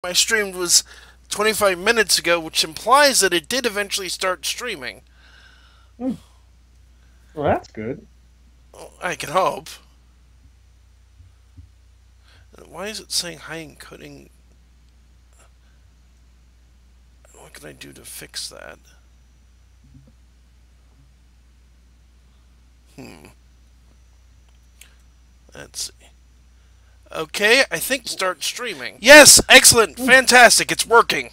I streamed was 25 minutes ago, which implies that it did eventually start streaming. Hmm. Well, that's good. I can hope. Why is it saying high encoding? What can I do to fix that? Hmm. Let's see. Okay, I think start streaming. Yes, excellent, Hmm. fantastic, it's working.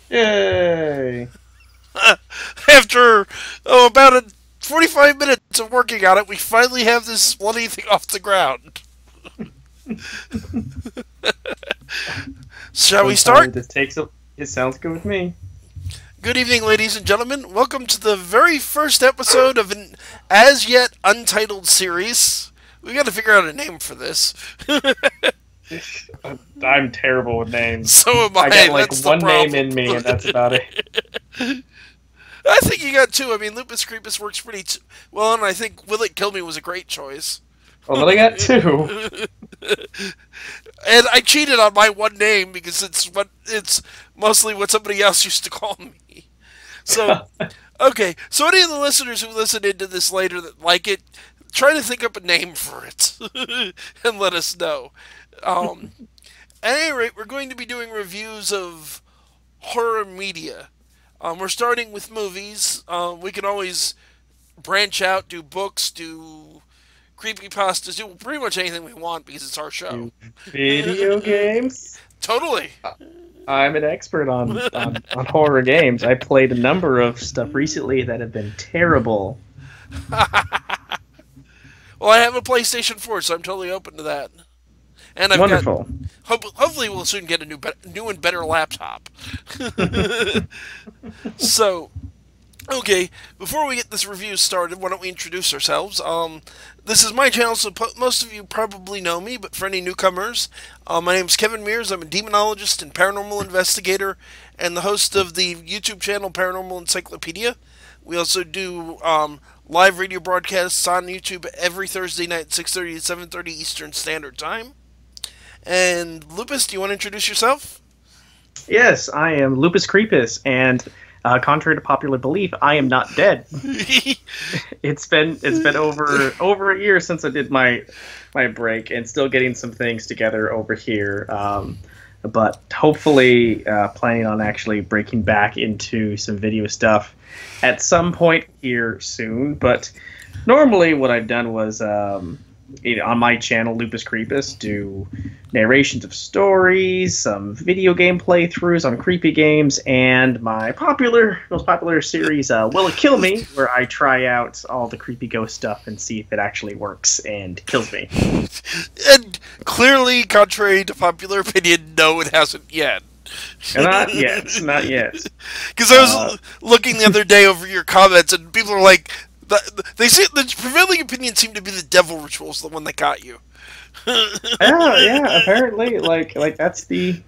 Yay! After about 45 minutes of working on it, we finally have this bloody thing off the ground. Shall we start? Sometimes it takes a. It sounds good with me. Good evening, ladies and gentlemen. Welcome to the very first episode of an as yet untitled series. We got to figure out a name for this. I'm terrible with names. So am I I. got like That's the one name problem. in me, and that's about it. I think you got two. I mean, Lupus Creepus works pretty well, and I think Will It Kill Me was a great choice. Well, then I got two. And I cheated on my one name because it's mostly what somebody else used to call me. So, okay. So any of the listeners who listen into this later that like it, try to think up a name for it and let us know. Um, at any rate, we're going to be doing reviews of horror media. We're starting with movies. We can always branch out, do books, do creepypastas, do pretty much anything we want because it's our show. Do video games. Totally. I'm an expert on horror games. I played a number of stuff recently that have been terrible. Well, I have a PlayStation 4, so I'm totally open to that. And I've got. Wonderful. Hopefully, we'll soon get a new and better laptop. So, okay, before we get this review started, why don't we introduce ourselves? This is my channel, so most of you probably know me, but for any newcomers, my name's Kevin Mears. I'm a demonologist and paranormal investigator, and the host of the YouTube channel Paranormal Encyclopedia. We also do live radio broadcasts on YouTube every Thursday night, 6:30 to 7:30 Eastern Standard Time. And Lupus, do you want to introduce yourself? Yes, I am Lupus Creepus, and contrary to popular belief, I am not dead. It's been over a year since I did my break, and still getting some things together over here. But hopefully, planning on actually breaking back into some video stuff at some point here soon. But normally, what I've done was on my channel, Lupus Creepus, do narrations of stories, some video game playthroughs on creepy games, and my most popular series, Will It Kill Me, where I try out all the creepy ghost stuff and see if it actually works and kills me. And clearly, contrary to popular opinion, no, it hasn't yet. Not yet, not yet. Because I was looking the other day over your comments, and people are like, they say the prevailing opinion seemed to be the devil rituals, the one that got you. Yeah, apparently, like that's the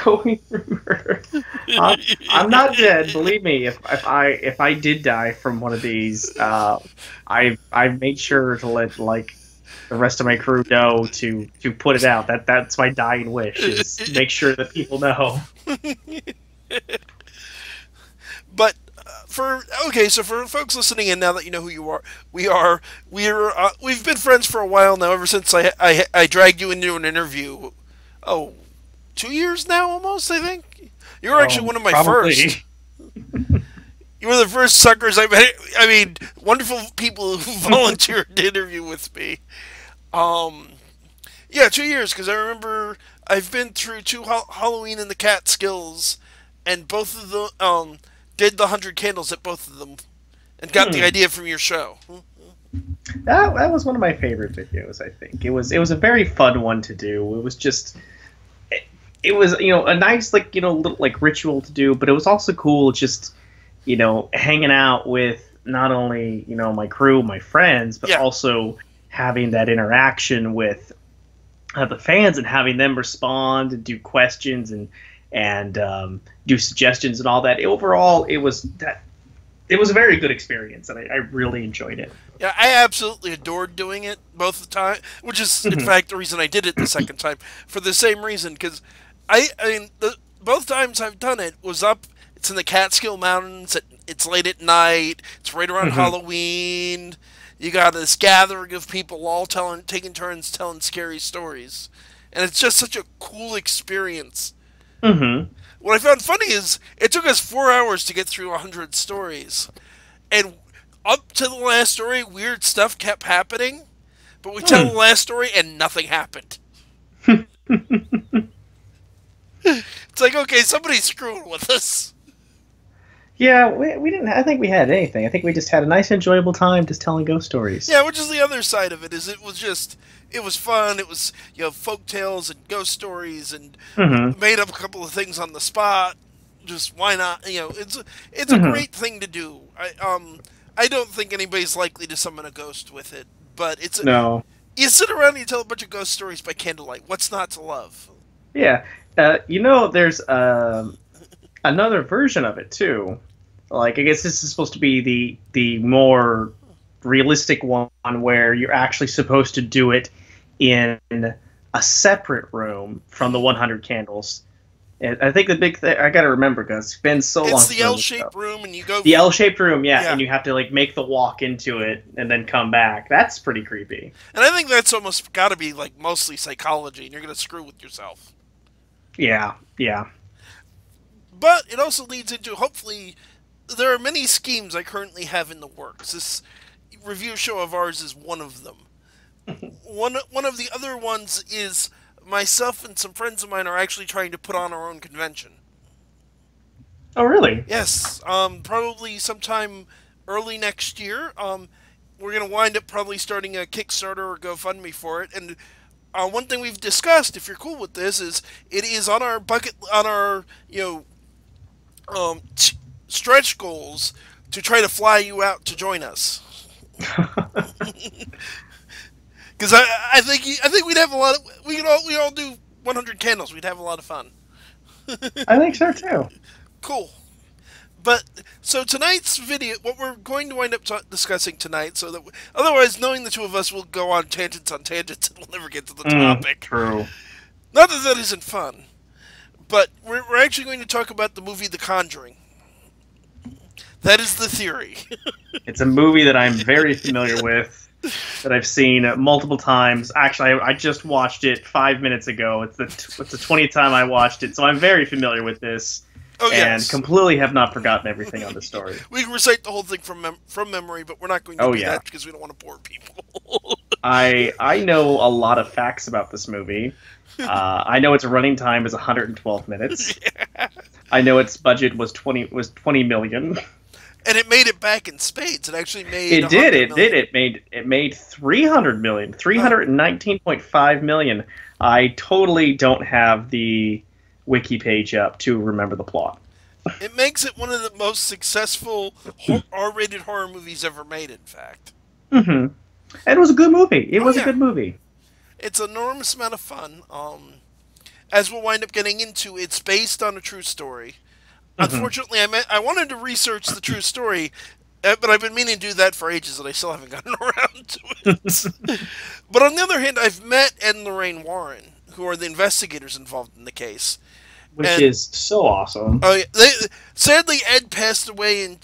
going rumor. I'm not dead, believe me. If I did die from one of these, I've made sure to let the rest of my crew know to put it out. That's my dying wish, is make sure that people know. But so for folks listening in, now that you know who you are, we've been friends for a while now. Ever since I dragged you into an interview, 2 years now almost. I think you were actually one of my Probably. first. You were the first suckers I met. I mean, wonderful people who volunteered to interview with me. Yeah, 2 years, because I remember I've been through two Halloween in the Catskills, and both of the did the 100 candles at both of them, and got the Hmm. idea from your show. That was one of my favorite videos. I think it was a very fun one to do. It was just it was a nice little ritual to do, but it was also cool just hanging out with not only my crew, my friends, but Yeah, also having that interaction with the fans and having them respond and do questions and do suggestions and all that. Overall, it was a very good experience, and I really enjoyed it. yeah, I absolutely adored doing it both the time, which is in fact the reason I did it the second time for the same reason, because I mean, both times I've done it was up. It's in the Catskill Mountains. It's late at night. It's right around Hmm. Halloween. You got this gathering of people all taking turns telling scary stories, and it's just such a cool experience. Hmm. What I found funny is it took us 4 hours to get through 100 stories, and up to the last story, weird stuff kept happening. But we tell the last story, and nothing happened. It's like, okay, somebody's screwing with us. Yeah, we didn't. I think we had anything. I think we just had a nice, enjoyable time just telling ghost stories. Yeah, which is the other side of it. Is it was fun. It was folk tales and ghost stories, and Hmm. made up a couple of things on the spot. Just why not? It's a Hmm. great thing to do. I don't think anybody's likely to summon a ghost with it, but No. you sit around and you tell a bunch of ghost stories by candlelight. What's not to love? Yeah. There's another version of it too. Like, I guess this is supposed to be the more realistic one where you're actually supposed to do it in a separate room from the 100 candles. And I think the big thing I got to remember, because it's been so long It's since the I've done this stuff. L-shaped room, and you go. The L-shaped room, yeah, Yeah, and you have to like make the walk into it and then come back. That's pretty creepy. and I think that's almost got to be like mostly psychology, and you're gonna screw with yourself. Yeah, yeah. But it also leads into hopefully there are many schemes I currently have in the works. This review show of ours is one of them. One of the other ones is myself and some friends of mine are actually trying to put on our own convention. Oh, really? Yes, probably sometime early next year. We're gonna wind up probably starting a Kickstarter or GoFundMe for it. And one thing we've discussed, if you're cool with this, is it is on our bucket on our stretch goals to try to fly you out to join us. Because I think we'd have a lot of we all do 100 candles. We'd have a lot of fun. I think so too. Cool. But so tonight's video, what we're going to wind up discussing tonight, so that otherwise, knowing the two of us, will go on tangents, and we'll never get to the topic. True. Not that that isn't fun, but we're actually going to talk about the movie The Conjuring. That is the theory. It's a movie that I'm very familiar with, that I've seen multiple times. Actually, I just watched it 5 minutes ago. It's the 20th time I watched it, so I'm very familiar with this. Oh And yes, completely have not forgotten everything on the story. we can recite the whole thing from memory, but we're not going to Oh do yeah, that because we don't want to bore people. I know a lot of facts about this movie. I know its running time is 112 minutes. I know its budget was 20 million. And it made it back in spades. It actually made It did. 100 It did. million. It made 300 million. 319.5 million. I totally don't have the wiki page up to remember the plot. It makes it one of the most successful R-rated horror movies ever made. In fact, Hmm. And it was a good movie. It oh was a yeah, good movie. it's an enormous amount of fun. As we'll wind up getting into, it's based on a true story. Hmm. Unfortunately, I wanted to research the true story, but I've been meaning to do that for ages, and I still haven't gotten around to it. But on the other hand, I've met Ed and Lorraine Warren, who are the investigators involved in the case. Which And is so awesome. oh yeah, sadly Ed passed away in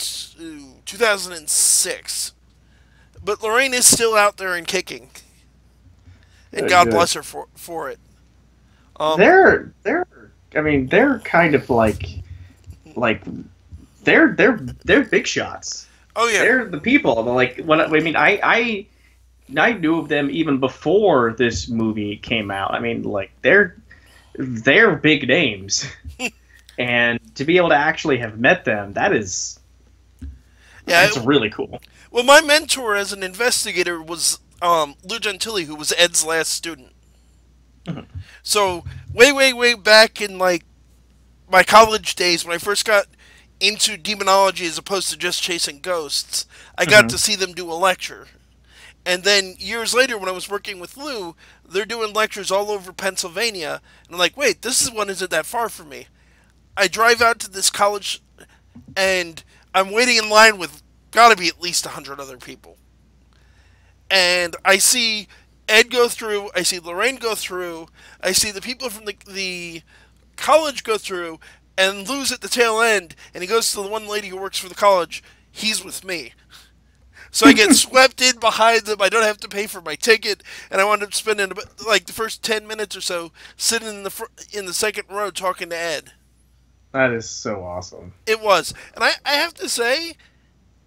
2006, but Lorraine is still out there and kicking, and Good, God good. bless her for it. Um, They're I mean, they're kind of like they're big shots. oh yeah, They're the people. Like, when I mean, I knew of them even before this movie came out. I mean, like, they're big names, and to be able to actually have met them, yeah. that's really cool. Well, my mentor as an investigator was Lou Gentili, who was Ed's last student. Mhm. So way back in like my college days, when I first got into demonology as opposed to just chasing ghosts, I got Mhm. to see them do a lecture. And then years later, when I was working with Lou, they're doing lectures all over Pennsylvania. And I'm like, wait, this one isn't that far from me. I drive out to this college, and I'm waiting in line with gotta be at least 100 other people. And I see Ed go through, I see Lorraine go through, I see the people from the college go through and lose at the tail end, and he goes to the one lady who works for the college. He's with me. So I get swept in behind them. I don't have to pay for my ticket, and I wound up spending like the first 10 minutes or so sitting in the second row talking to Ed. That is so awesome. It was, and I have to say,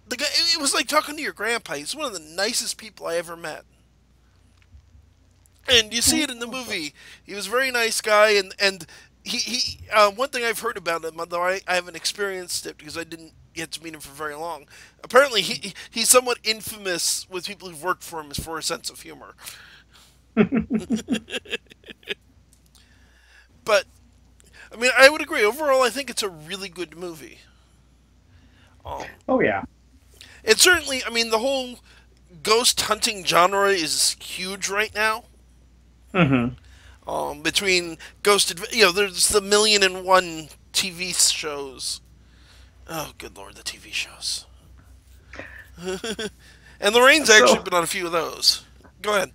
the guy, it was like talking to your grandpa. He's one of the nicest people I ever met. And you see it in the movie. He was a very nice guy, and he one thing I've heard about him, although I haven't experienced it because I didn't get to meet him for very long. Apparently, he's somewhat infamous with people who've worked for him for a sense of humor. But I mean, I would agree. Overall, I think it's a really good movie. Oh yeah. It certainly, I mean, the whole ghost hunting genre is huge right now. Mm-hmm. Between there's the 1,000,001 TV shows. Oh, good lord, the TV shows. And Lorraine's actually been on a few of those. Go ahead.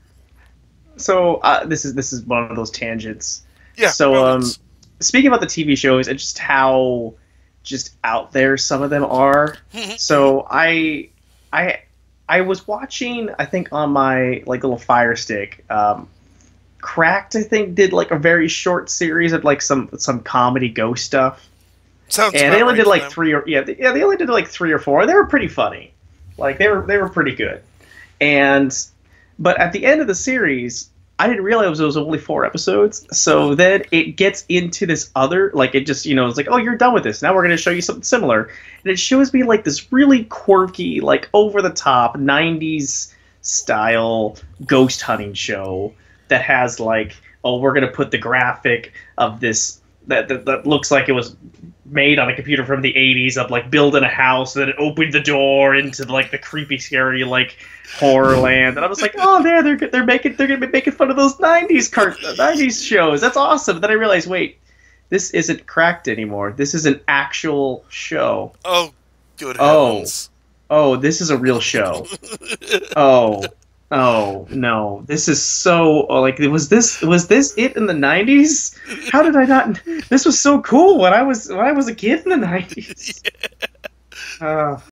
So this is one of those tangents. Yeah. So speaking about the TV shows and just how just out there some of them are. So I was watching, I think on my like little Fire Stick. Cracked, I think, did like a very short series of like some comedy ghost stuff. Sounds and they only right did like them. they only did like 3 or 4. They were pretty funny, like they were pretty good. But at the end of the series, I didn't realize it was only 4 episodes. So then it gets into this other, like it just it's like, oh, you're done with this. Now we're going to show you something similar, and it shows me like this really quirky, like over the top 90s style ghost hunting show that has like, oh, we're going to put the graphic of this that looks like it was made on a computer from the 80s of like building a house, and then it opened the door into like the creepy, scary like horror land. And I was like, oh, they're gonna be making fun of those 90s shows. That's awesome. Then I realized, wait, this isn't Cracked anymore. This is an actual show. Oh, good heavens. Oh, this is a real show. Oh no! This is so like was this it in the 90s? How did I not? This was so cool when I was a kid in the 90s.